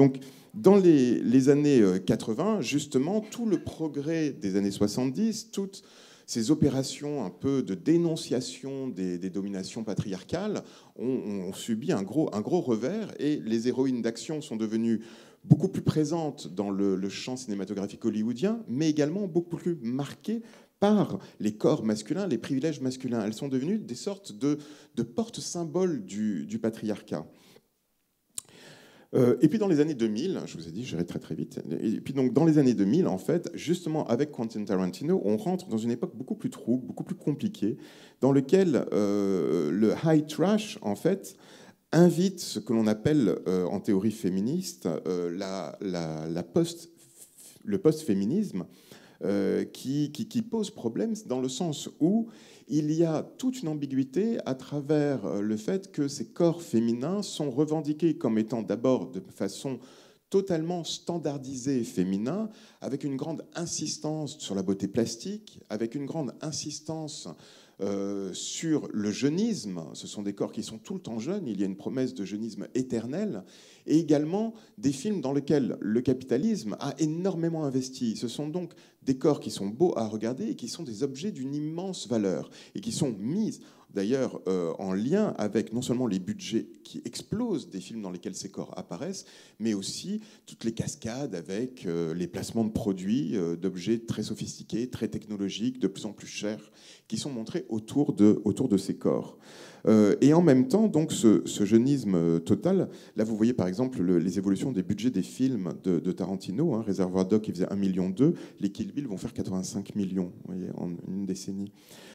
Donc, dans les années 80, justement, tout le progrès des années 70, toutes ces opérations un peu de dénonciation des dominations patriarcales ont subi un gros revers, et les héroïnes d'action sont devenues beaucoup plus présentes dans le champ cinématographique hollywoodien, mais également beaucoup plus marquées par les corps masculins, les privilèges masculins. Elles sont devenues des sortes de porte-symboles du patriarcat. Et puis dans les années 2000, je vous ai dit, j'irai très très vite. Et puis donc dans les années 2000, en fait, justement avec Quentin Tarantino, on rentre dans une époque beaucoup plus trouble, beaucoup plus compliquée, dans lequel le high trash, en fait, invite ce que l'on appelle en théorie féministe le post-féminisme, qui pose problème dans le sens où il y a toute une ambiguïté à travers le fait que ces corps féminins sont revendiqués comme étant d'abord de façon totalement standardisée féminin, avec une grande insistance sur la beauté plastique, avec une grande insistance sur le jeunisme. Ce sont des corps qui sont tout le temps jeunes, il y a une promesse de jeunisme éternel, et également des films dans lesquels le capitalisme a énormément investi. Ce sont donc des corps qui sont beaux à regarder et qui sont des objets d'une immense valeur, et qui sont mis d'ailleurs en lien avec non seulement les budgets qui explosent des films dans lesquels ces corps apparaissent, mais aussi toutes les cascades avec les placements de produits, d'objets très sophistiqués, très technologiques, de plus en plus chers, qui sont montrés autour de ces corps. Et en même temps, donc, ce jeunisme total, là vous voyez par exemple les évolutions des budgets des films de Tarantino, hein, Réservoir Dogs qui faisait 1,2 million, les Kill Bill vont faire 85 millions, vous voyez, en une décennie.